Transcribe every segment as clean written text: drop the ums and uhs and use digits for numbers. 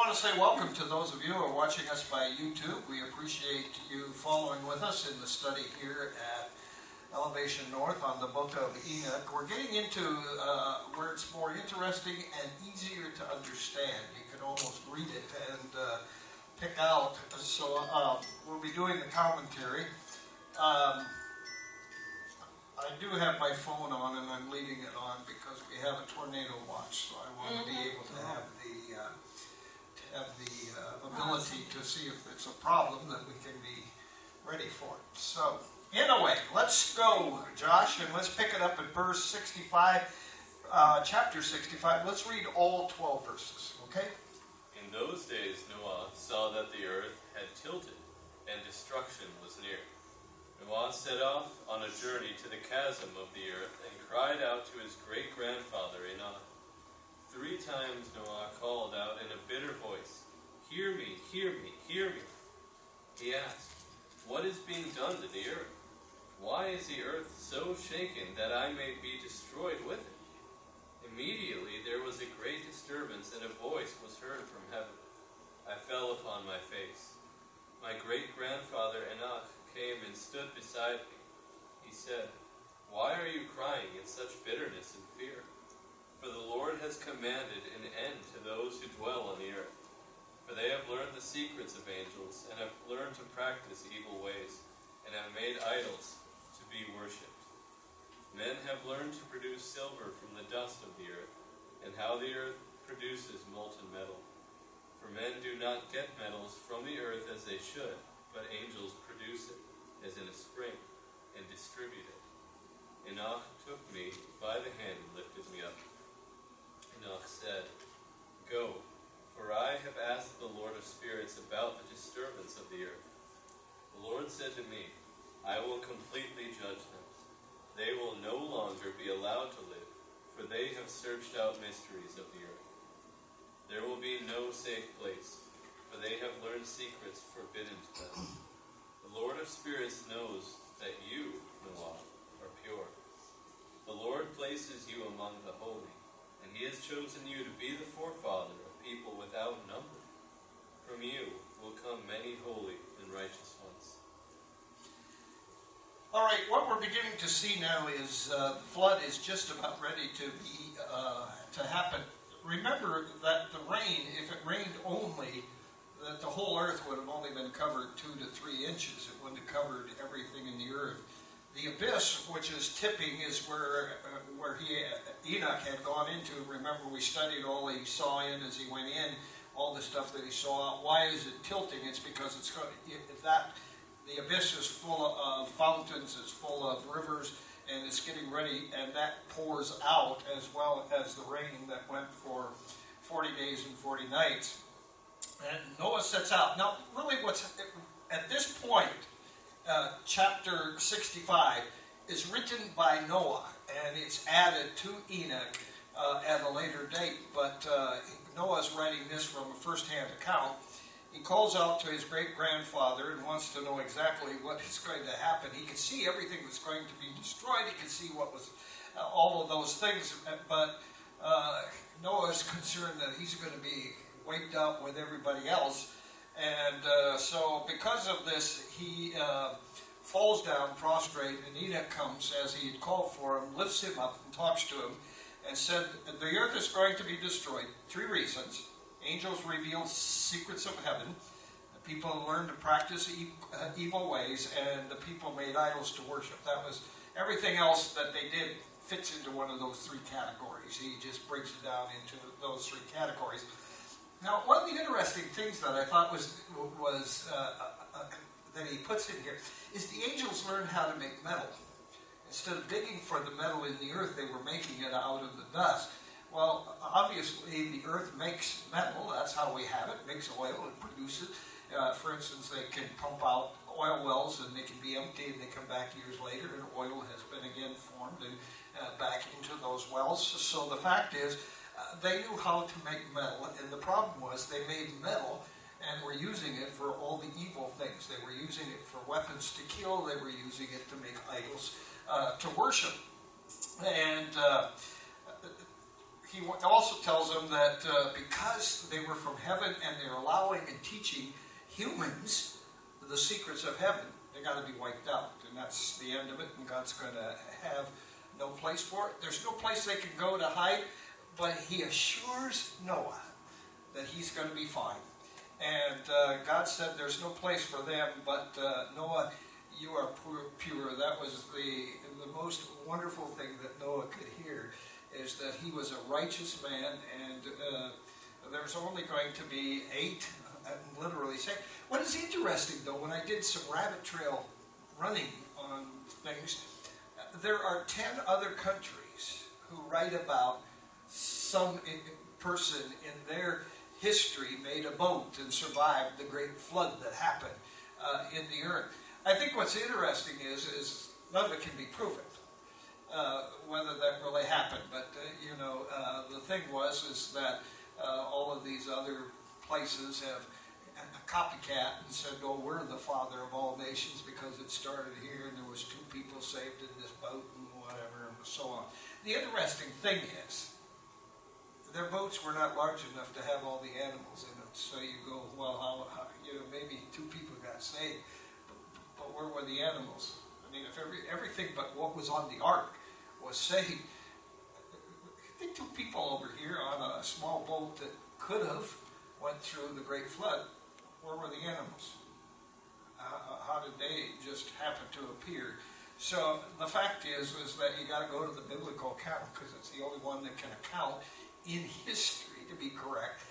want to say welcome to those of you who are watching us by YouTube. We appreciate you following with us in the study here at Elevation North on the book of Enoch. We're getting into where it's more interesting and easier to understand. You can almost read it and pick out. So we'll be doing the commentary. I do have my phone on and I'm leaving it on because we have a tornado watch, so I want to be able to have the ability to see if it's a problem that we can be ready for it. So, anyway, let's go, Josh, and let's pick it up at verse 65, chapter 65. Let's read all 12 verses, okay? In those days Noah saw that the earth had tilted, and destruction was near. Noah set off on a journey to the chasm of the earth, and cried out to his great-grandfather Enoch. 3 times Noah called out in a bitter voice, "Hear me, hear me, hear me." He asked, "What is being done to the earth? Why is the earth so shaken that I may be destroyed with it?" Immediately there was a great disturbance, and a voice was heard from heaven. I fell upon my face. My great-grandfather Enoch came and stood beside me. He said, "Why are you crying in such bitterness and fear? For the Lord has commanded an end to those who dwell on the earth. For they have learned the secrets of angels, and have learned to practice evil ways, and have made idols to be worshipped. Men have learned to produce silver from the dust of the earth, and how the earth produces molten metal. For men do not get metals from the earth as they should, but angels produce it, as in a spring, and distribute it. Enoch took me by the hand and lifted me up. Enoch said, "Go, for I have asked the Lord of spirits about the disturbance of the earth." The Lord said to me, "I will completely judge them. They will no longer be allowed to live, for they have searched out mysteries of the earth. There will be no safe place, for they have learned secrets forbidden to them. The Lord of spirits knows that you, Noah, are pure. The Lord places you among the holy, and he has chosen you to be the forefather of people without number. From you will come many holy and righteous ones." All right, what we're beginning to see now is the flood is just about ready to happen. Remember that the rain, if it rained only, that the whole earth would have only been covered 2 to 3 inches. It wouldn't have covered everything in the earth. The abyss, which is tipping, is where Enoch had gone into. Remember, we studied all he saw in as he went in, all the stuff that he saw. Why is it tilting? It's because the abyss is full of fountains, it's full of rivers, and it's getting ready, and that pours out as well as the rain that went for 40 days and 40 nights. And Noah sets out. Now, really at this point, chapter 65 is written by Noah, and it's added to Enoch at a later date. But Noah's writing this from a first-hand account. He calls out to his great-grandfather and wants to know exactly what is going to happen. He can see everything that's going to be destroyed. He can see what was all of those things. But Noah is concerned that he's going to be wiped out with everybody else. And so because of this, he falls down prostrate, and Enoch comes as he had called for him, lifts him up and talks to him, and said, "The earth is going to be destroyed. 3 reasons. Angels revealed secrets of heaven. The people learned to practice evil ways, and the people made idols to worship." That was everything else that they did fits into one of those 3 categories. He just breaks it down into those 3 categories. Now, one of the interesting things that I thought was that he puts in here is the angels learned how to make metal. Instead of digging for the metal in the earth, they were making it out of the dust. Well, obviously, the earth makes metal. That's how we have it. It makes oil. It produces. For instance, they can pump out oil wells, and they can be empty, and they come back years later, and oil has been again formed and back into those wells. So the fact is, they knew how to make metal, and the problem was they made metal and were using it for all the evil things. They were using it for weapons to kill. They were using it to make idols to worship. And he also tells them that because they were from heaven and they're allowing and teaching humans the secrets of heaven, they got to be wiped out. And that's the end of it, and God's going to have no place for it. There's no place they can go to hide, but he assures Noah that he's going to be fine. And God said there's no place for them, but Noah, you are pure. That was the most wonderful thing that Noah could hear, is that he was a righteous man, and there's only going to be 8 literally saved. What is interesting, though, when I did some rabbit trail running on things, there are 10 other countries who write about some person in their history made a boat and survived the great flood that happened in the earth. I think what's interesting is none of it can be proven, whether that really happened. But the thing is that all of these other places have a copycat and said, "Oh, we're the father of all nations because it started here, and there was 2 people saved in this boat, and whatever, and so on." The interesting thing is, their boats were not large enough to have all the animals in it. So you go, well, how maybe 2 people got saved, but where were the animals? I mean, if everything but what was on the ark was saved, I think 2 people over here on a small boat that could have went through the great flood, where were the animals? How did they just happen to appear? So the fact is that you got to go to the biblical account, because it's the only one that can account in history to be correct,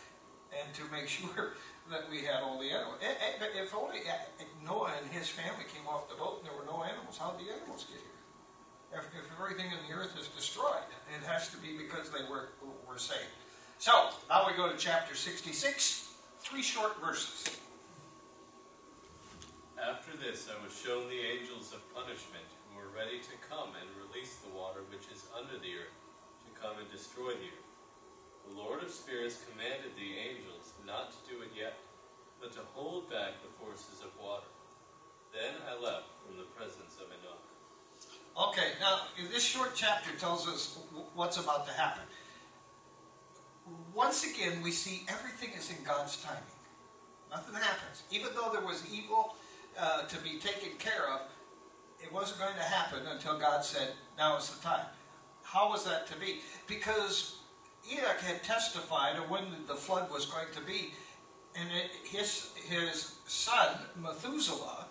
and to make sure that we had all the animals. If only Noah and his family came off the boat and there were no animals, how did the animals get here? If everything in the earth is destroyed, it has to be because they were saved. So, now we go to chapter 66, 3 short verses. After this I was shown the angels of punishment, who were ready to come and release the water which is under the earth, to come and destroy the earth. The Lord of Spirits commanded the angels not to do it yet, but to hold back the forces of water. Then I left from the presence of Enoch. Okay, now this short chapter tells us what's about to happen. Once again, we see everything is in God's timing. Nothing happens. Even though there was evil to be taken care of, it wasn't going to happen until God said, now is the time. How was that to be? Because Enoch had testified of when the flood was going to be, and his son, Methuselah,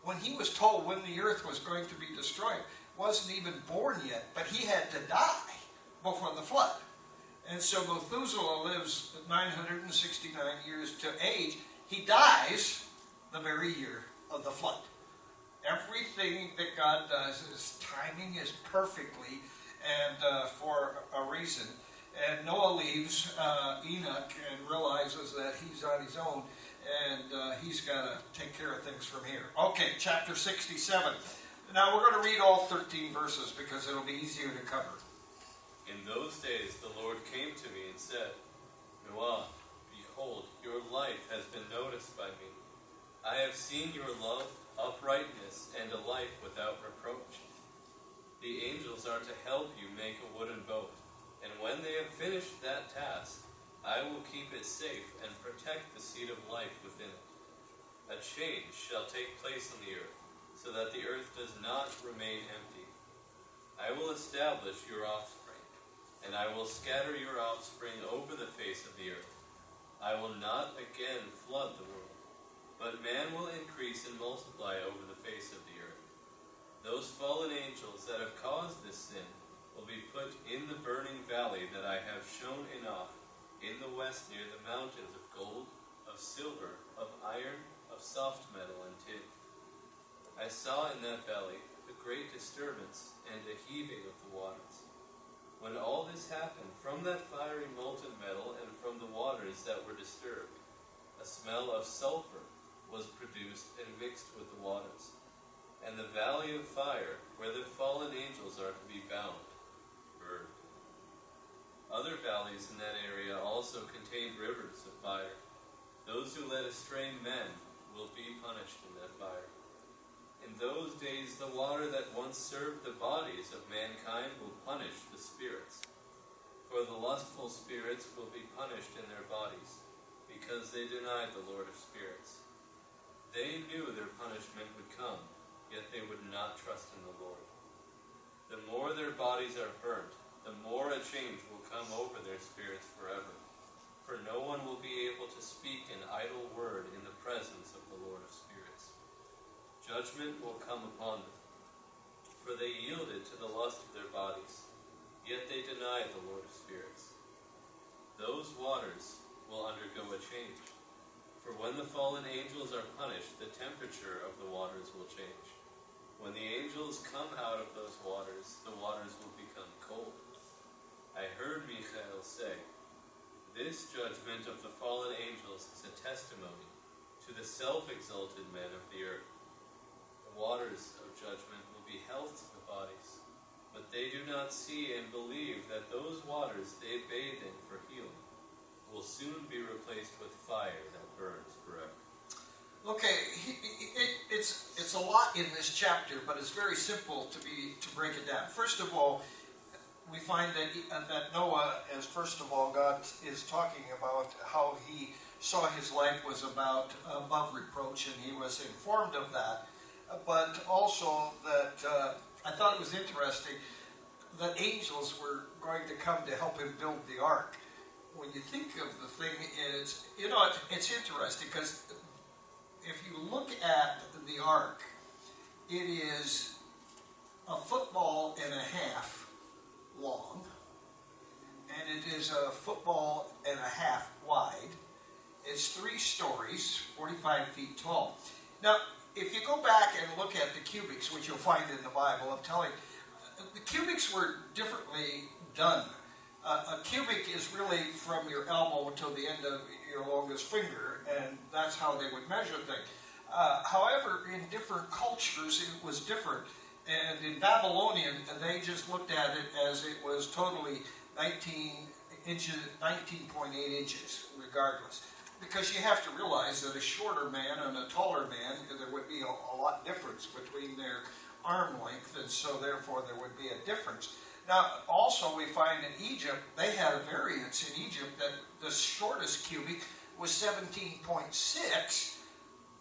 when he was told when the earth was going to be destroyed, wasn't even born yet, but he had to die before the flood. And so Methuselah lives 969 years to age. He dies the very year of the flood. Everything that God does, his timing is perfectly and for a reason. And Noah leaves Enoch and realizes that he's on his own, and he's got to take care of things from here. Okay, chapter 67. Now we're going to read all 13 verses because it'll be easier to cover. In those days the Lord came to me and said, Noah, behold, your life has been noticed by me. I have seen your love, uprightness, and a life without reproach. The angels are to help you make a wooden boat, and when they have finished that task, I will keep it safe and protect the seed of life within it. A change shall take place on the earth, so that the earth does not remain empty. I will establish your offspring, and I will scatter your offspring over the face of the earth. I will not again flood the world, but man will increase and multiply over the face of the earth. Those fallen angels that have caused this sin will be put in the burning valley that I have shown Enoch, in the west near the mountains of gold, of silver, of iron, of soft metal, and tin. I saw in that valley a great disturbance and a heaving of the waters. When all this happened, from that fiery molten metal and from the waters that were disturbed, a smell of sulfur was produced and mixed with the waters. And the valley of fire, where the fallen angels are to be bound, burned. Other valleys in that area also contained rivers of fire. Those who led astray men will be punished in that fire. In those days the water that once served the bodies of mankind will punish the spirits. For the lustful spirits will be punished in their bodies, because they denied the Lord of spirits. They knew their punishment would come, yet they would not trust in the Lord. The more their bodies are burnt, the more a change will come over their spirits forever. For no one will be able to speak an idle word in the presence of the Lord of spirits. Judgment will come upon them, for they yielded to the lust of their bodies, yet they denied the Lord of spirits. Those waters will undergo a change. For when the fallen angels are punished, the temperature of the waters will change. When the angels come out of those waters, the waters will become cold. I heard Michael say, "This judgment of the fallen angels is a testimony to the self-exalted men of the earth. The waters of judgment will be health to the bodies, but they do not see and believe that those waters they bathe in for healing will soon be replaced with fire that burns forever." Okay, it's a lot in this chapter, but it's very simple to break it down. First of all, we find that Noah, as first of all, God is talking about how he saw his life was above reproach, and he was informed of that. But also that I thought it was interesting that angels were going to come to help him build the ark. When you think of the thing, it's interesting because if you look at the ark, it is a football and a half long, and it is a football and a half wide. It's 3 stories, 45 feet tall. Now, if you go back and look at the cubics, which you'll find in the Bible, the cubics were differently done. A cubic is really from your elbow to the end of your longest finger, and that's how they would measure things. However, in different cultures, it was different. And in Babylonian, they just looked at it as it was totally 19.8 inches, regardless. Because you have to realize that a shorter man and a taller man, there would be a lot difference between their arm length, and so therefore there would be a difference. Now, also we find in Egypt, they had a variance in Egypt that the shortest cubic was 17.6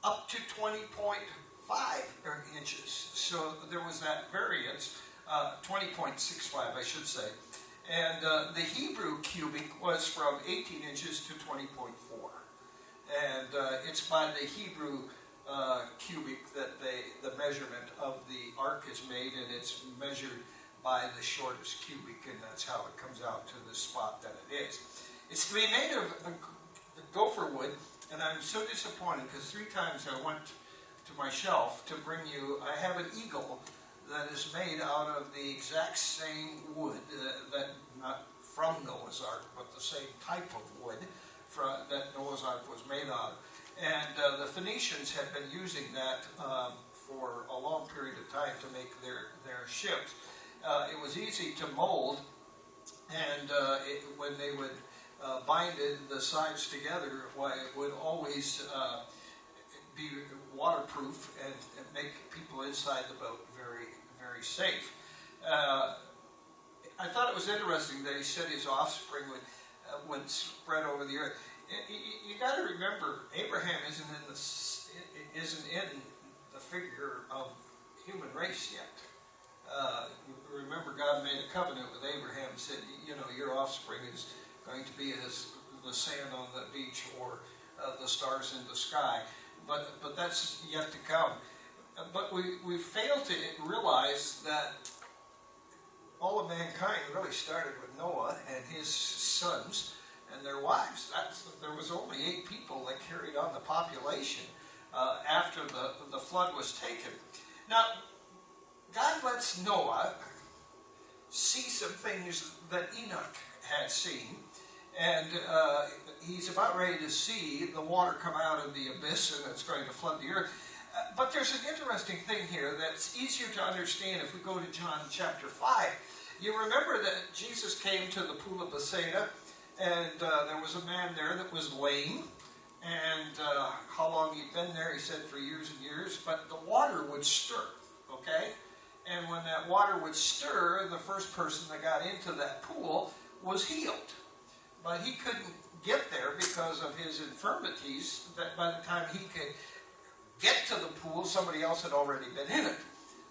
up to 20.5 inches. So there was that variance, 20.65 I should say. And the Hebrew cubic was from 18 inches to 20.4. And it's by the Hebrew cubic that the measurement of the ark is made, and it's measured by the shortest cubic, and that's how it comes out to the spot that it is. It's to be made of gopher wood, and I'm so disappointed because 3 times I went to my shelf to bring you, I have an eagle that is made out of the exact same wood, that not from Noah's Ark, but the same type of wood that Noah's Ark was made out of. And the Phoenicians had been using that for a long period of time to make their ships. It was easy to mold, and when they would bind the sides together, it would always be waterproof and make people inside the boat very, very safe. I thought it was interesting that he said his offspring would spread over the earth. You got to remember, Abraham isn't in the figure of human race yet. Remember, God made a covenant with Abraham and said, your offspring is going to be as the sand on the beach or the stars in the sky. But that's yet to come. But we fail to realize that all of mankind really started with Noah and his sons and their wives. There was only 8 people that carried on the population after the flood was taken. Now, God lets Noah see some things that Enoch had seen, and he's about ready to see the water come out of the abyss, and it's going to flood the earth. But there's an interesting thing here that's easier to understand if we go to John chapter 5. You remember that Jesus came to the pool of Bethsaida, and there was a man there that was lame, and how long he'd been there, he said for years and years, but the water would stir, okay? And when that water would stir, the first person that got into that pool was healed. But he couldn't get there because of his infirmities, that by the time he could get to the pool, somebody else had already been in it.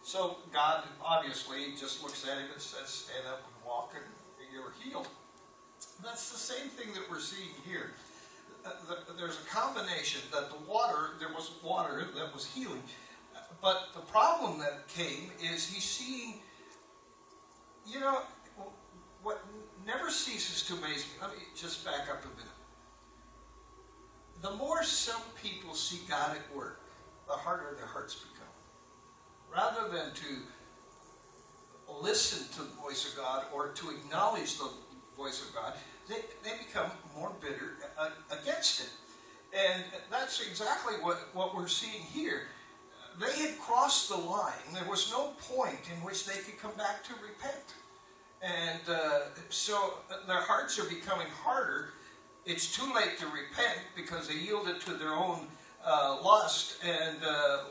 So God obviously just looks at him and says, stand up and walk and you're healed. That's the same thing that we're seeing here. There's a combination that there was water that was healing. But the problem that came is he's seeing, what never ceases to amaze me. Let me just back up a minute. The more some people see God at work, the harder their hearts become. Rather than to listen to the voice of God or to acknowledge the voice of God, they become more bitter against it. And that's exactly what we're seeing here. They had crossed the line. There was no point in which they could come back to repent. And so their hearts are becoming harder. It's too late to repent because they yielded to their own lust. And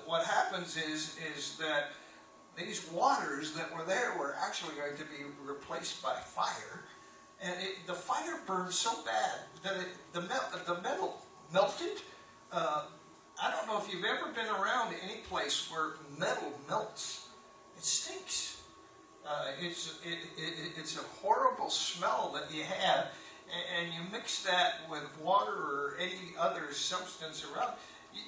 what happens is that these waters that were there were actually going to be replaced by fire. And the fire burned so bad that the metal melted. I don't know if you've ever been around any place where metal melts. It stinks. It's a horrible smell that you have, and you mix that with water or any other substance around.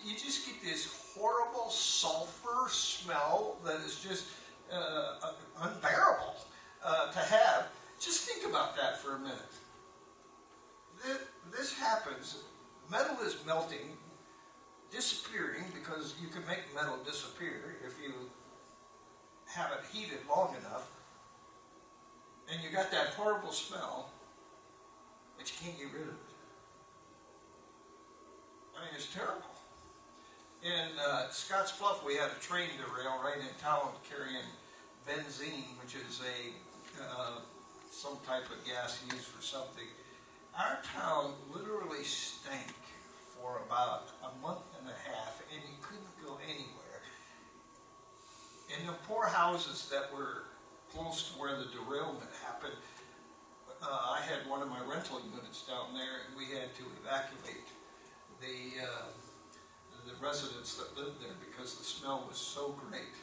You just get this horrible sulfur smell that is just unbearable to have. Just think about that for a minute. This happens. Metal is melting, disappearing, because you can make metal disappear if you have it heated long enough. And you got that horrible smell, but you can't get rid of it. I mean, it's terrible. In Scotts Bluff, we had a train derail right in town carrying benzene, which is some type of gas used for something. Our town literally stank for about a month and a half, and you couldn't go anywhere. In the poor houses that were close to where the derailment happened, I had one of my rental units down there, and we had to evacuate the residents that lived there because the smell was so great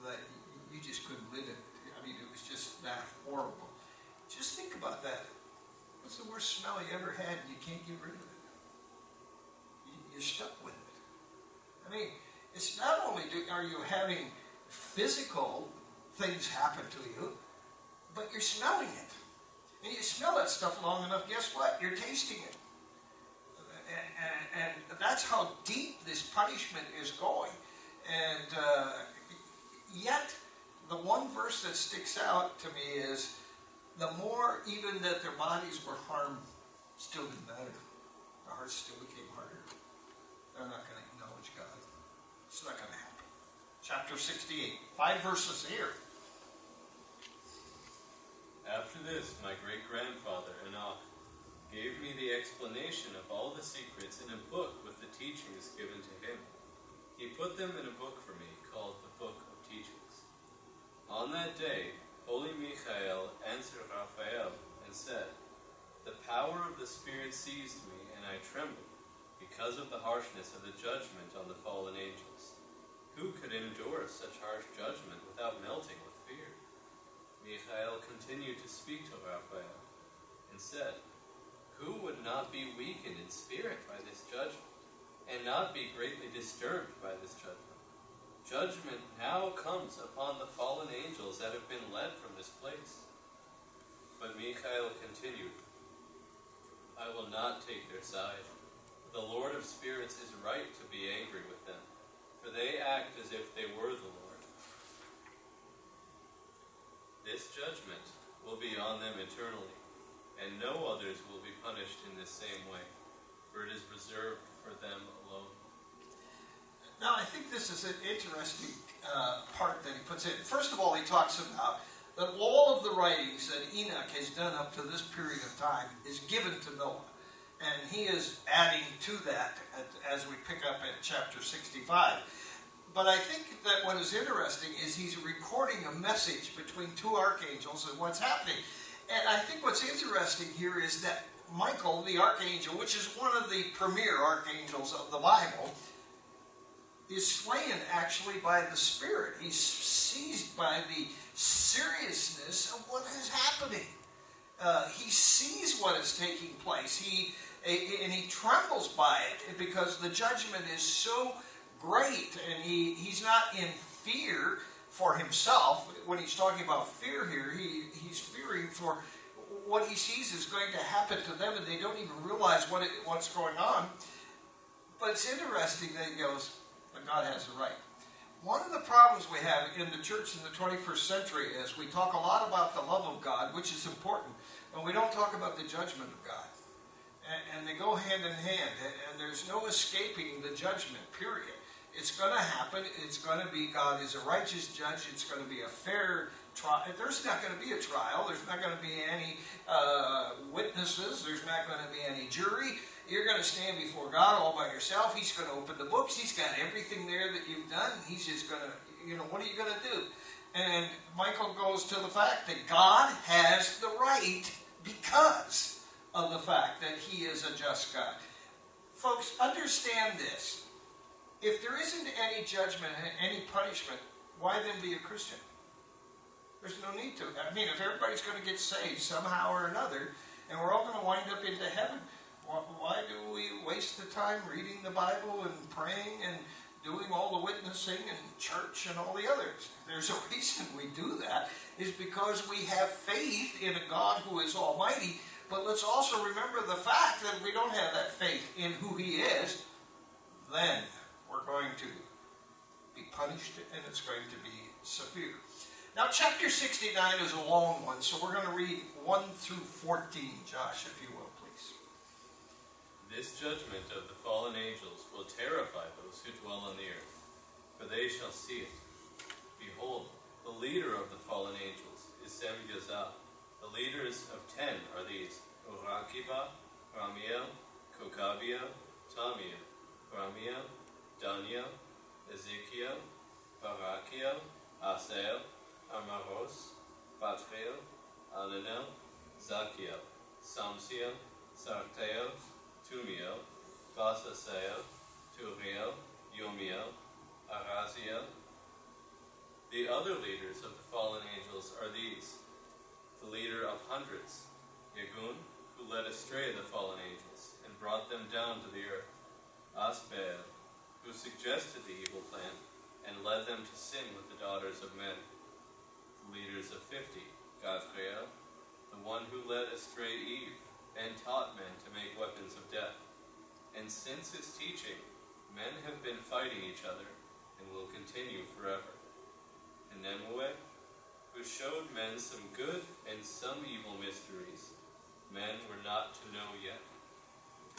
that you just couldn't live in it. I mean, it was just that horrible. Just think about that. What's the worst smell you ever had and you can't get rid of it? You're stuck with it. I mean, it's not only are you having physical things happen to you, but you're smelling it. And you smell that stuff long enough, guess what? You're tasting it. And that's how deep this punishment is going. And yet, the one verse that sticks out to me is, the more even that their bodies were harmed, still didn't matter. Their hearts still became harder. They're not going to acknowledge God. It's not going to happen. Chapter 68, 5 verses here. After this, my great-grandfather, Enoch, gave me the explanation of all the secrets in a book with the teachings given to him. He put them in a book for me called the Book of Teachings. On that day, Holy Michael answered Raphael and said, "The power of the Spirit seized me, and I trembled because of the harshness of the judgment on the fallen angels. Who could endure such harsh judgment without melting with fear?" Michael continued to speak to Raphael and said, "Who would not be weakened in spirit by this judgment, and not be greatly disturbed by this judgment? Judgment now comes upon the fallen angels that have been led from this place." But Michael continued, "I will not take their side. The Lord of spirits is right to be angry with them, for they act as if they were the Lord. This judgment will be on them eternally, and no others will be punished in this same way, for it is reserved for them alone." Now, I think this is an interesting part that he puts in. First of all, he talks about that all of the writings that Enoch has done up to this period of time is given to Noah. And he is adding to that as we pick up at chapter 65. But I think that what is interesting is he's recording a message between two archangels and what's happening. And I think what's interesting here is that Michael, the Archangel, which is one of the premier archangels of the Bible, is slain actually by the Spirit. He's seized by the seriousness of what is happening. He sees what is taking place. And he trembles by it because the judgment is so great, and he's not in fear for himself. When he's talking about fear here, he's fearing for what he sees is going to happen to them, and they don't even realize what's going on. But it's interesting that he goes, but God has the right. One of the problems we have in the church in the 21st century is we talk a lot about the love of God, which is important, but we don't talk about the judgment of God. And they go hand in hand, and there's no escaping the judgment, period. It's going to happen. It's going to be, God is a righteous judge. It's going to be a fair trial. There's not going to be a trial. There's not going to be any witnesses. There's not going to be any jury. You're going to stand before God all by yourself. He's going to open the books. He's got everything there that you've done. He's just going to, what are you going to do? And Michael goes to the fact that God has the right because of the fact that he is a just God. Folks, understand this. If there isn't any judgment and any punishment, why then be a Christian? There's no need to. I mean, if everybody's going to get saved somehow or another, and we're all going to wind up into heaven, why do we waste the time reading the Bible and praying and doing all the witnessing and church and all the others? There's a reason we do that, is because we have faith in a God who is almighty. But let's also remember the fact that if we don't have that faith in who he is, then we're going to be punished, and it's going to be severe. Now, chapter 69 is a long one, so we're going to read 1 through 14. Josh, if you will, please. This judgment of the fallen angels will terrify those who dwell on the earth, for they shall see it. Behold, the leader of the fallen angels is Semgazah. The leaders of 10 are these: Orakiba, Ramiel, Kokabiel, Tamiel, Ramiel, Daniel, Ezekiel, Barakiel, Asael, Amaros, Batriel, Alenel, Zakiel, Samsiel, Sartael, Tumiel, Basasael, Turiel, Yomiel, Araziel. The other leaders of the fallen angels are these: the leader of hundreds, Yegun, who led astray the fallen angels and brought them down to the earth; Asbeel, who suggested the evil plan and led them to sin with the daughters of men; the leaders of 50, Gathriel, the one who led astray Eve and taught men to make weapons of death. And since his teaching, men have been fighting each other and will continue forever; and Nemuel, who showed men some good and some evil mysteries men were not to know yet.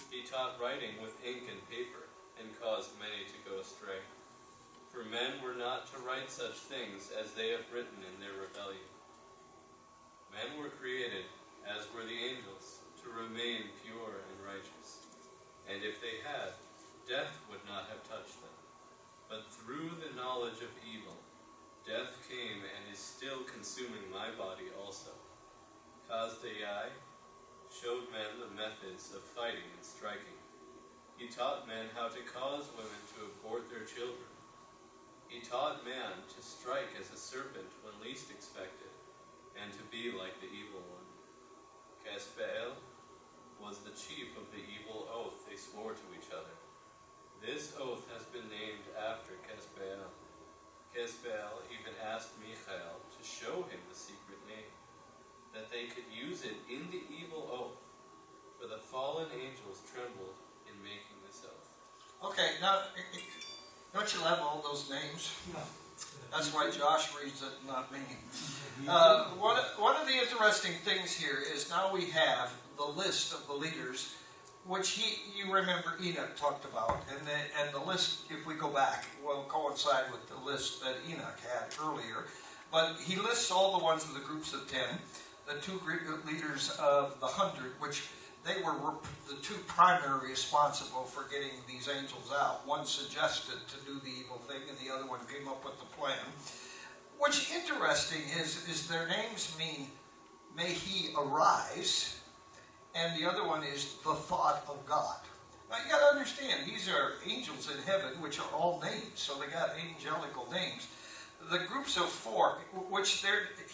He taught writing with ink and paper, and caused many to go astray. For men were not to write such things as they have written in their rebellion. Men were created, as were the angels, to remain pure and righteous. And if they had, death would not have touched them. But through the knowledge of evil, death came and is still consuming my body also. Kazdai showed men the methods of fighting and striking. He taught men how to cause women to abort their children. He taught man to strike as a serpent when least expected, and to be like the evil one. Casbeel was the chief of the evil oath they swore to each other. This oath has been named after Casbeel. Casbeel even asked Michael to show him the secret name, that they could use it in the evil oath, for the fallen angels trembled in making this oath. Okay, now, don't you love all those names? No. That's why Josh reads it, not me. One of the interesting things here is now we have the list of the leaders, which you remember Enoch talked about, and the list, if we go back, will coincide with the list that Enoch had earlier. But he lists all the ones of the groups of 10, the two leaders of the 100, which they were the two primary responsible for getting these angels out. One suggested to do the evil thing, and the other one came up with the plan. What's interesting is their names mean may he arise, and the other one is the thought of God. Now you got to understand, these are angels in heaven, which are all names, so they got angelical names. The groups of four,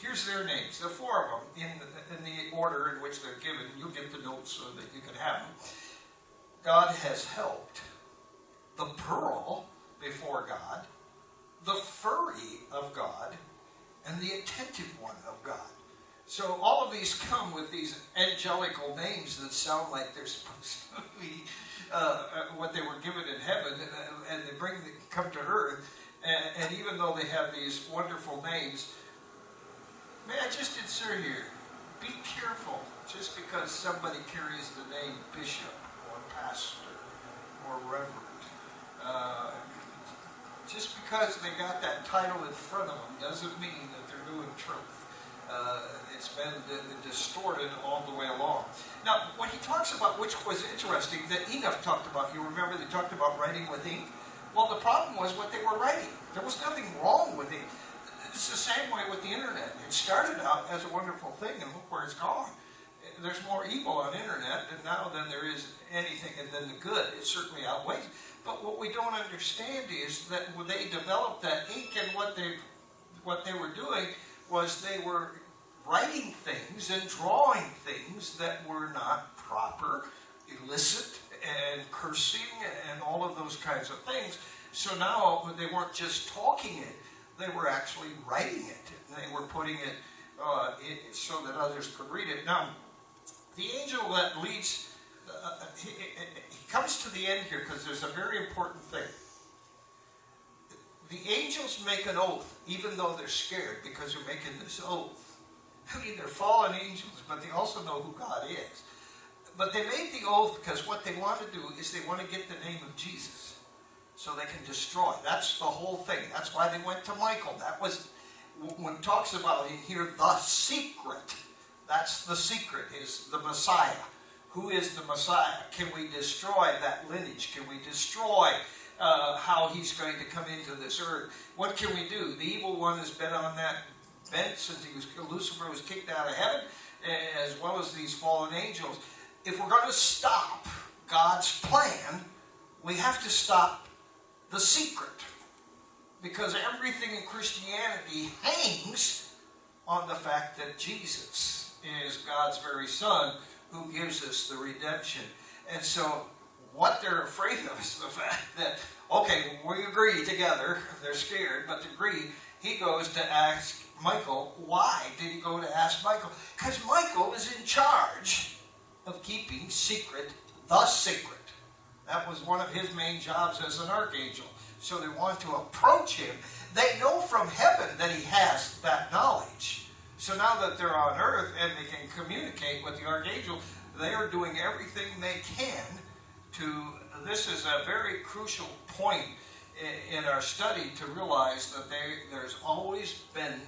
here's their names. There are four of them in the order in which they're given. You'll get the notes so that you can have them. God has helped, the pearl before God, the furry of God, and the attentive one of God. So all of these come with these angelical names that sound like they're supposed to be what they were given in heaven, and they come to earth. And even though they have these wonderful names, may I just insert here, be careful just because somebody carries the name bishop or pastor or reverend. Just because they got that title in front of them doesn't mean that they're doing truth. It's been distorted all the way along. Now, when he talks about, which was interesting, that Enoch talked about, you remember they talked about writing with ink? Well, the problem was what they were writing. There was nothing wrong with it. It's the same way with the internet. It started out as a wonderful thing, and look where it's gone. There's more evil on internet now than there is anything than the good. It certainly outweighs. But what we don't understand is that when they developed that ink, and what they were doing was they were writing things and drawing things that were not proper, illicit, and cursing, and all of those kinds of things. So now they weren't just talking it, they were actually writing it. They were putting it so that others could read it. Now, the angel that leads, he comes to the end here because there's a very important thing. The angels make an oath, even though they're scared, because they're making this oath. I mean, they're fallen angels, but they also know who God is. But they made the oath because what they want to do is they want to get the name of Jesus so they can destroy. That's the whole thing. That's why they went to Michael. That was, when it talks about in here, the secret. That's the secret, is the Messiah. Who is the Messiah? Can we destroy that lineage? Can we destroy how he's going to come into this earth? What can we do? The evil one has been on that bench since Lucifer was kicked out of heaven, as well as these fallen angels. If we're going to stop God's plan, we have to stop the secret. Because everything in Christianity hangs on the fact that Jesus is God's very Son who gives us the redemption. And so what they're afraid of is the fact that, okay, we agree together, they're scared, but to agree, he goes to ask Michael. Why did he go to ask Michael? Because Michael is in charge of keeping secret the secret. That was one of his main jobs as an archangel. So they want to approach him. They know from heaven that he has that knowledge. So now that they're on earth and they can communicate with the archangel, they are doing everything they can to, this is a very crucial point in our study to realize that there's always been,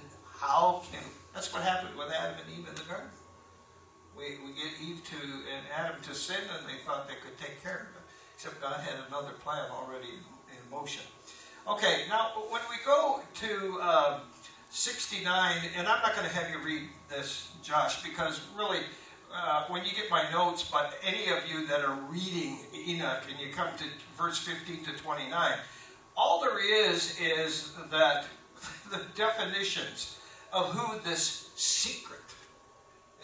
that's what happened with Adam and Eve in the garden. We get Eve and Adam to sin, and they thought they could take care of it. Except God had another plan already in motion. Okay, now when we go to 69, and I'm not going to have you read this, Josh, because really, when you get my notes, but any of you that are reading Enoch and you come to verse 15 to 29, all there is that the definitions of who this secret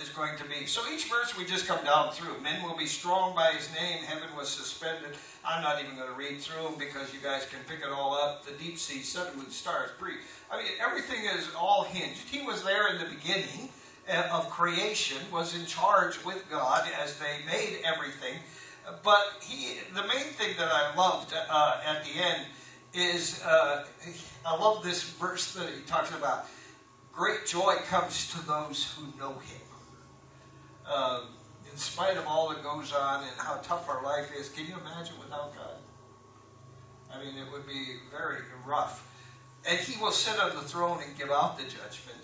is going to be. So each verse we just come down through. Men will be strong by his name. Heaven was suspended. I'm not even going to read through them because you guys can pick it all up. The deep sea, suddenly the stars breathe. I mean, everything is all hinged. He was there in the beginning of creation, was in charge with God as they made everything. But the main thing that I loved at the end is, I love this verse that he talks about. Great joy comes to those who know him. In spite of all that goes on and how tough our life is, can you imagine without God? I mean, it would be very rough. And he will sit on the throne and give out the judgment.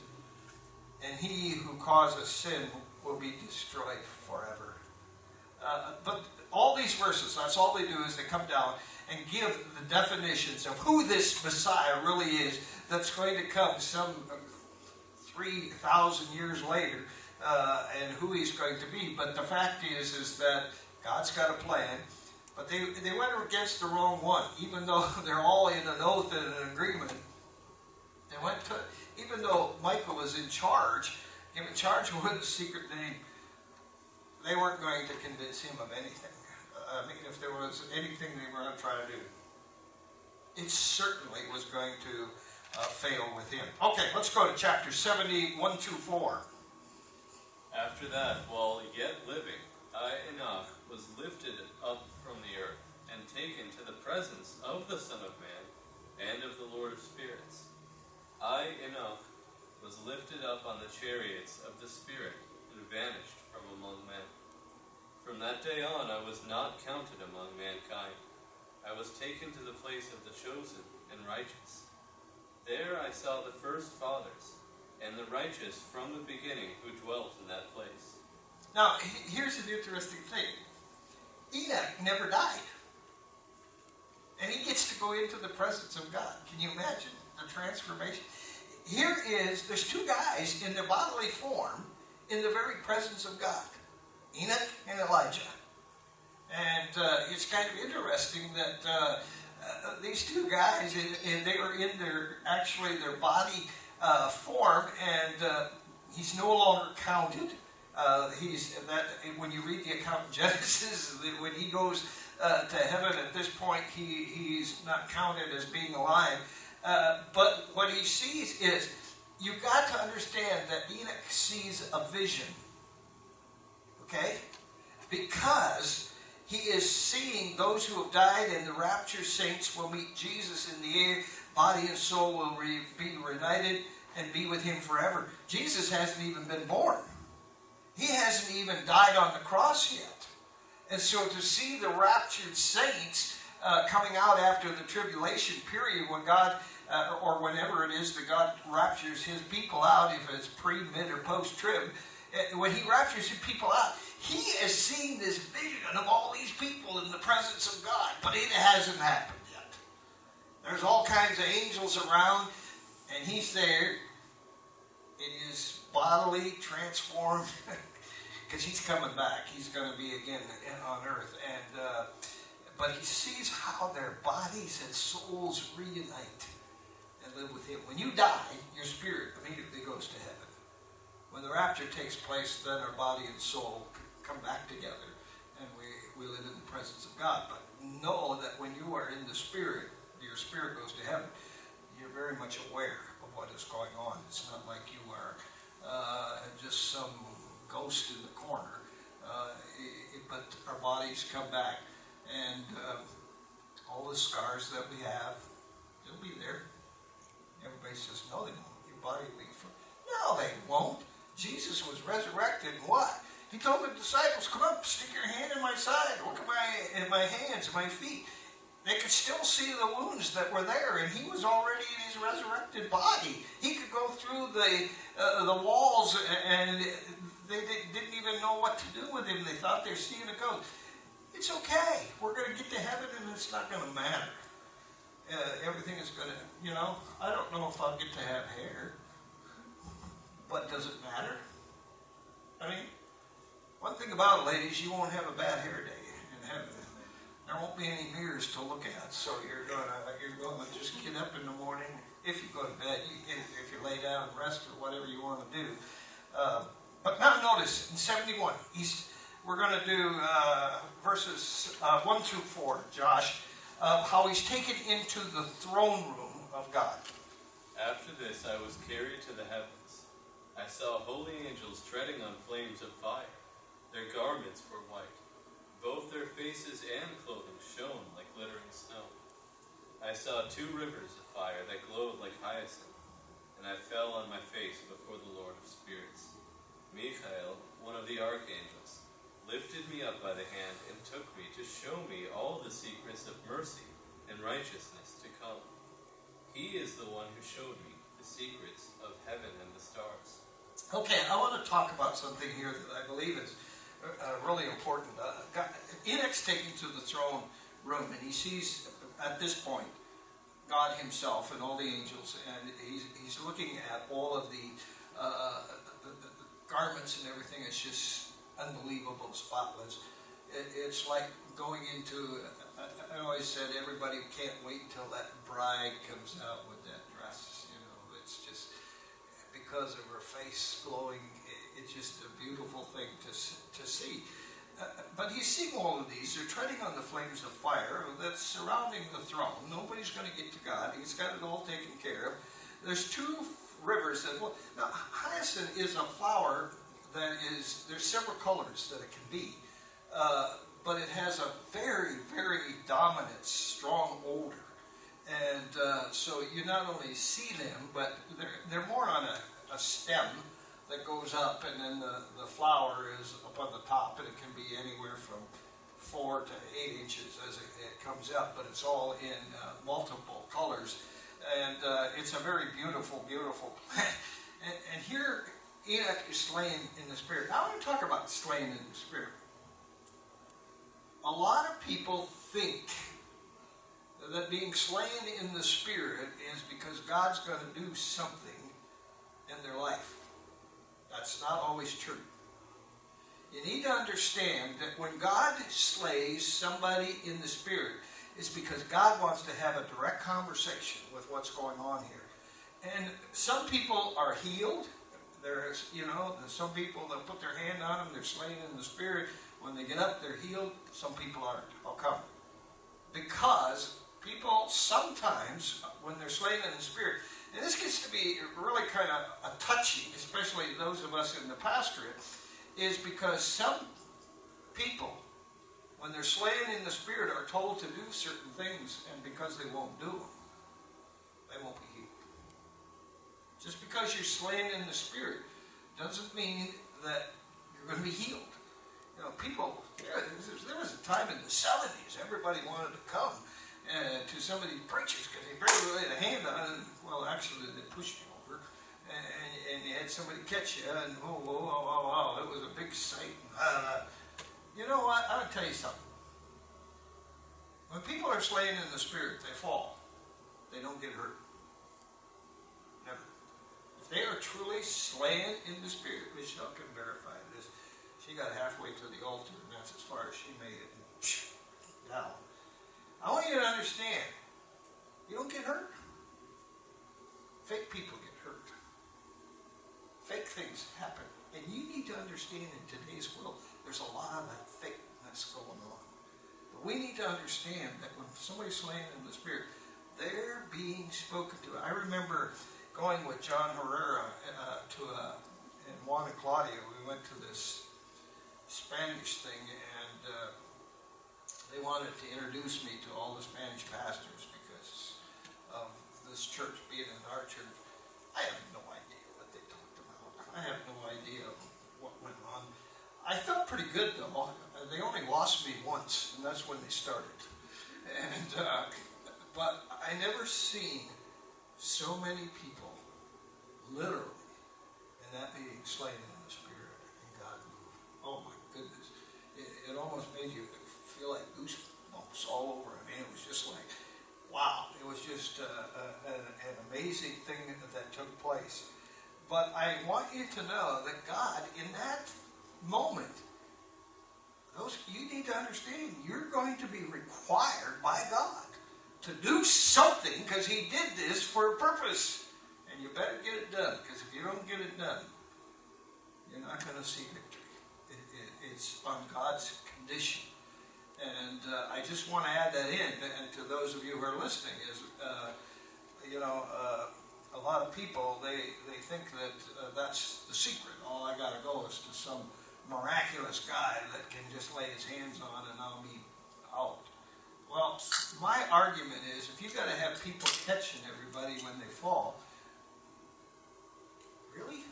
And he who causes sin will be destroyed forever. But all these verses, that's all they do is they come down and give the definitions of who this Messiah really is that's going to come some 3,000 years later and who he's going to be. But the fact is that God's got a plan. But they went against the wrong one. Even though they're all in an oath and an agreement, they went to, even though Michael was in charge, given charge with a secret name, they weren't going to convince him of anything. I mean, if there was anything they were going to try to do, it certainly was going to fail with him. Okay, let's go to chapter 70, 1 through 4. After that, while yet living, I, Enoch, was lifted up from the earth, and taken to the presence of the Son of Man, and of the Lord of Spirits. I, Enoch, was lifted up on the chariots of the Spirit, and vanished from among men. From that day on I was not counted among mankind. I was taken to the place of the chosen and righteous. There I saw the first fathers, and the righteous from the beginning who dwelt in that place. Now, here's an interesting thing. Enoch never died. And he gets to go into the presence of God. Can you imagine the transformation? There's two guys in their bodily form in the very presence of God. Enoch and Elijah. And it's kind of interesting that these two guys, and they were in their body form, and he's no longer counted. When you read the account in Genesis, when he goes to heaven at this point, he's not counted as being alive. But what he sees is, you've got to understand that Enoch sees a vision. Okay? Because he is seeing those who have died, and the raptured saints will meet Jesus in the air. Body and soul will be reunited and be with him forever. Jesus hasn't even been born. He hasn't even died on the cross yet. And so to see the raptured saints coming out after the tribulation period, when God, or whenever it is that God raptures his people out, if it's pre, mid, or post-trib, when he raptures his people out, he is seeing this vision of all these people in the presence of God. But it hasn't happened yet. There's all kinds of angels around, and he's there in his bodily transformed, because he's coming back. He's going to be again on earth. But he sees how their bodies and souls reunite and live with him. When you die, your spirit immediately goes to heaven. When the rapture takes place, then our body and soul come back together, and we live in the presence of God. But know that when you are in the Spirit, your spirit goes to heaven. You're very much aware of what is going on. It's not like you are just some ghost in the corner. But our bodies come back, and all the scars that we have, they'll be there. Everybody says, no, they won't. Your body will be free. No, they won't. Jesus was resurrected, and what? He told the disciples, come up, stick your hand in my side. Look at my hands, my feet. They could still see the wounds that were there, and he was already in his resurrected body. He could go through the walls, and they didn't even know what to do with him. They thought they were seeing a ghost. It's okay. We're going to get to heaven, and it's not going to matter. Everything is going to, I don't know if I'll get to have hair. But does it matter? I mean, one thing about it, ladies, you won't have a bad hair day in heaven. There won't be any mirrors to look at, so you're going to just get up in the morning. If you go to bed, if you lay down and rest or whatever you want to do. But now notice, in 71, we're going to do verses 1 through 4, Josh, how he's taken into the throne room of God. After this I was carried to the heavens. I saw holy angels treading on flames of fire. Their garments were white. Both their faces and clothing shone like glittering snow. I saw 2 rivers of fire that glowed like hyacinth, and I fell on my face before the Lord of Spirits. Michael, one of the archangels, lifted me up by the hand and took me to show me all the secrets of mercy and righteousness to come. He is the one who showed me the secrets of heaven and the stars. Okay, I want to talk about something here that I believe is really important. Enoch's taken to the throne room, and he sees at this point God himself and all the angels, and he's looking at all of the garments and everything. It's just unbelievable, spotless. It's like going into, I always said everybody can't wait till that bride comes out with that dress. You know, it's just because of her face glowing. It's just a beautiful thing to see. But he's seeing all of these. They're treading on the flames of fire that's surrounding the throne. Nobody's going to get to God. He's got it all taken care of. There's two rivers that flow. Now, hyacinth is a flower that is, there's several colors that it can be. But it has a very, very dominant, strong odor. And so you not only see them, but they're more on a stem that goes up, and then the flower is up on the top, and it can be anywhere from 4 to 8 inches as it comes up, but it's all in multiple colors. And it's a very beautiful, beautiful plant. And here Enoch is slain in the spirit. Now I want to talk about slain in the spirit. A lot of people think that being slain in the spirit is because God's going to do something in their life. That's not always true. You need to understand that when God slays somebody in the spirit, it's because God wants to have a direct conversation with what's going on here. And some people are healed. There's, some people that put their hand on them, they're slain in the spirit. When they get up, they're healed. Some people aren't. How come? Because people sometimes, when they're slain in the spirit, and this gets to be really kind of a touchy, especially those of us in the pastorate, is because some people, when they're slain in the spirit, are told to do certain things, and because they won't do them, they won't be healed. Just because you're slain in the spirit doesn't mean that you're going to be healed. People, there was a time in the 70s, everybody wanted to come to some of these preachers because they barely laid a hand on it. Well, actually, they pushed you over, and you had somebody catch you, and oh, it was a big sight. You know what? I'll tell you something. When people are slain in the spirit, they fall. They don't get hurt. Never. If they are truly slain in the spirit, Michelle can verify this. She got halfway to the altar, and that's as far as she made it. Down. I want you to understand, you don't get hurt. Fake people get hurt. Fake things happen. And you need to understand in today's world, there's a lot of that fakeness going on. But we need to understand that when somebody's slain in the spirit, they're being spoken to. I remember going with John Herrera in Juan and Claudia. We went to this Spanish thing, and they wanted to introduce me to all the Spanish pastors because of this church being in our church. I have no idea what they talked about. I have no idea what went on. I felt pretty good though. They only lost me once, and that's when they started. And but I never seen so many people literally in that meeting slain in the spirit and God moved. Oh my goodness. It almost made you feel like goosebumps all over. I mean, it was just like, wow. It was just an amazing thing that took place. But I want you to know that God, in that moment, you need to understand, you're going to be required by God to do something because He did this for a purpose. And you better get it done, because if you don't get it done, you're not going to see victory. It's on God's condition. And I just want to add that in, and to those of you who are listening, is, a lot of people, they think that that's the secret. All I got to go is to some miraculous guy that can just lay his hands on and I'll be out. Well, my argument is, if you got to have people catching everybody when they fall, really?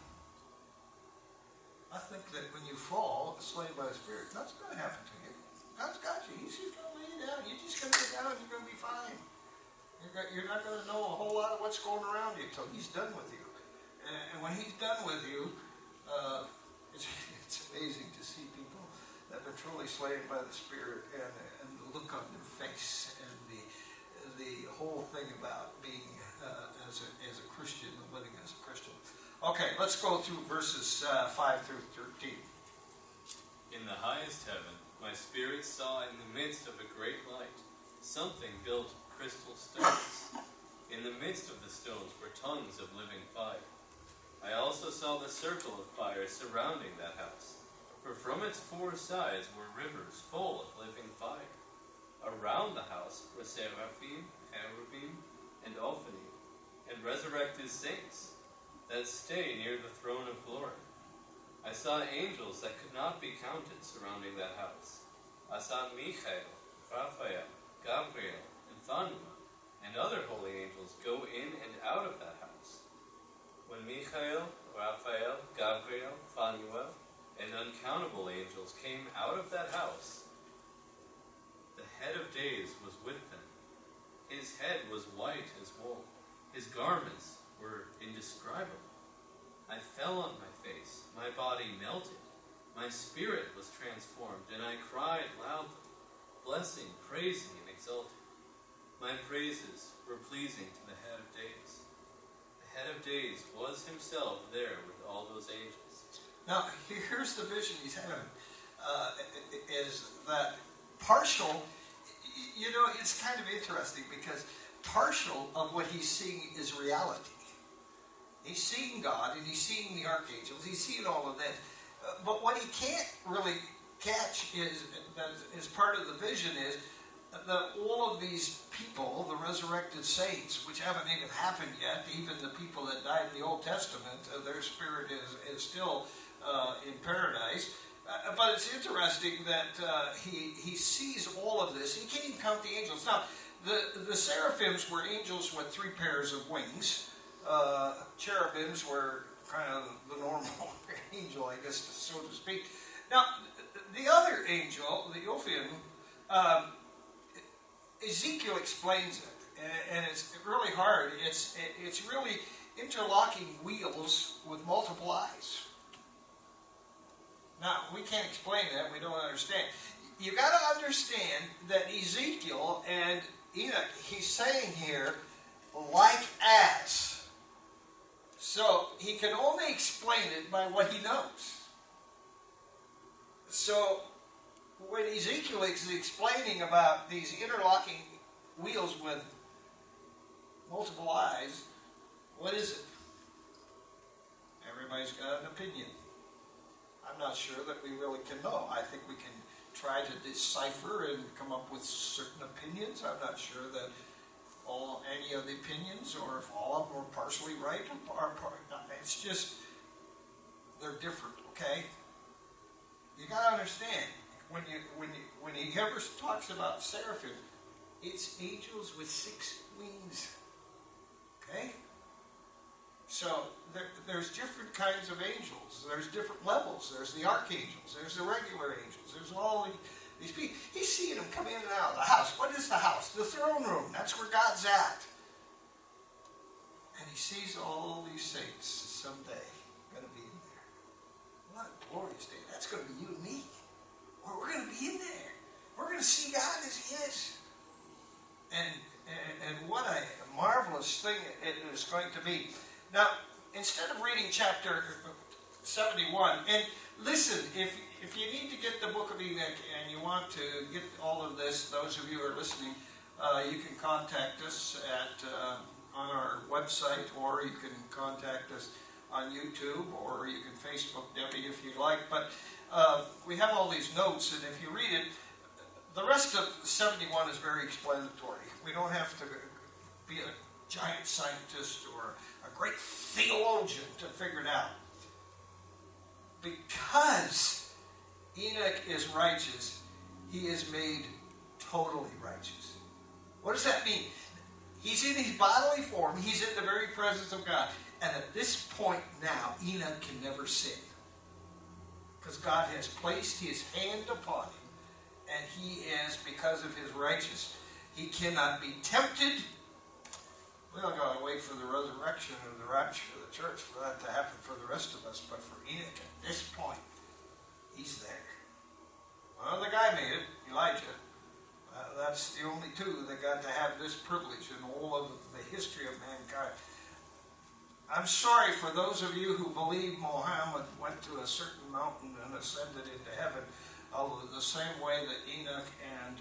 I think that when you fall, slain by the Spirit, nothing's going to happen to you. God's got you. He's just going to lay you down. You're just going to get down and you're going to be fine. You're not going to know a whole lot of what's going around you until He's done with you. And when He's done with you, it's amazing to see people that are truly slain by the Spirit, and the look on their face, and the whole thing about being as a Christian and living as a Christian. Okay, let's go through verses 5 through 13. In the highest heaven, my spirit saw in the midst of a great light something built of crystal stones. In the midst of the stones were tongues of living fire. I also saw the circle of fire surrounding that house, for from its four sides were rivers full of living fire. Around the house were seraphim, cherubim, and ophanim, and resurrected saints that stay near the throne of glory. I saw angels that could not be counted surrounding that house. I saw Michael, Raphael, Gabriel, and Phanuel, and other holy angels go in and out of that house. When Michael, Raphael, Gabriel, Phanuel, and uncountable angels came out of that house, the head of days was with them. His head was white as wool. His garments were indescribable. I fell on my face. My body melted. My spirit was transformed, and I cried loudly, blessing, praising, and exulting. My praises were pleasing to the head of days. The head of days was himself there with all those angels. Now, here's the vision he's having, is that partial, it's kind of interesting because partial of what he's seeing is reality. He's seeing God, and he's seeing the archangels, he's seeing all of that. But what he can't really catch is part of the vision is that all of these people, the resurrected saints, which haven't even happened yet, even the people that died in the Old Testament, their spirit is still in paradise. But it's interesting that he sees all of this. He can't even count the angels. Now, the seraphims were angels with 3 pairs of wings. Cherubims were kind of the normal angel, I guess, so to speak. Now, the other angel, the Ophium, Ezekiel explains it, and it's really hard. It's really interlocking wheels with multiple eyes. Now, we can't explain that. We don't understand. You got to understand that Ezekiel and Enoch, he's saying here, like as. So he can only explain it by what he knows. So when Ezekiel is explaining about these interlocking wheels with multiple eyes, what is it? Everybody's got an opinion. I'm not sure that we really can know. I think we can try to decipher and come up with certain opinions. I'm not sure that any of the opinions, or if all of them are partially right, it's just they're different. Okay, you got to understand when he ever talks about seraphim, it's angels with 6 wings. Okay, so there's different kinds of angels. There's different levels. There's the archangels. There's the regular angels. There's all these people. He's seeing them come in and out of the house. What is the house? The throne room. That's where God's at. And he sees all these saints someday going to be in there. What a glorious day. That's going to be you and me. We're going to be in there. We're going to see God as he is. And what a marvelous thing it is going to be. Now, instead of reading chapter 71, and listen, if you need to get the book of Enoch and you want to get all of this, those of you who are listening, you can contact us on our website, or you can contact us on YouTube, or you can Facebook Debbie if you'd like. But we have all these notes, and if you read it, the rest of 71 is very explanatory. We don't have to be a giant scientist or a great theologian to figure it out. Because Enoch is righteous, he is made totally righteous. What does that mean? He's in his bodily form. He's in the very presence of God. And at this point now, Enoch can never sin. Because God has placed his hand upon him. And he is, because of his righteousness, he cannot be tempted. We don't got to wait for the resurrection or the rapture of the church for that to happen for the rest of us. But for Enoch, at this point, he's there. Well, the guy made it, Elijah. That's the only two that got to have this privilege in all of the history of mankind. I'm sorry for those of you who believe Muhammad went to a certain mountain and ascended into heaven, the same way that Enoch and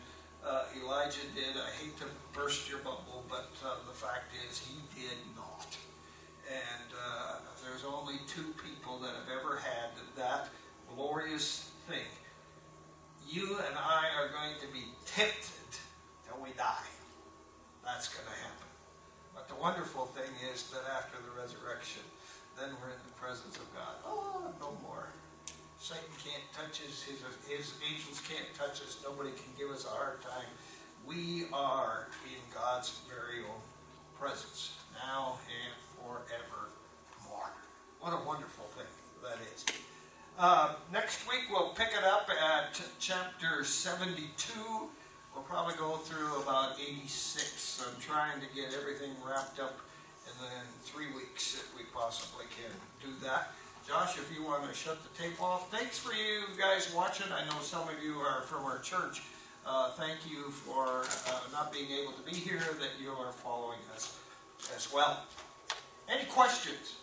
Elijah did. I hate to burst your bubble, but the fact is he did not. And there's only two people that have ever had that glorious thing. You and I are going to be tempted till we die. That's going to happen. But the wonderful thing is that after the resurrection, then we're in the presence of God. Oh, no more. Satan can't touch us. His angels can't touch us. Nobody can give us a hard time. We are in God's very own presence, now and forevermore. What a wonderful thing that is. Next week we'll pick it up at chapter 72. We'll probably go through about 86. I'm trying to get everything wrapped up in 3 weeks if we possibly can do that. Josh, if you want to shut the tape off. Thanks for you guys watching. I know some of you are from our church. Thank you for not being able to be here, that you are following us as well. Any questions?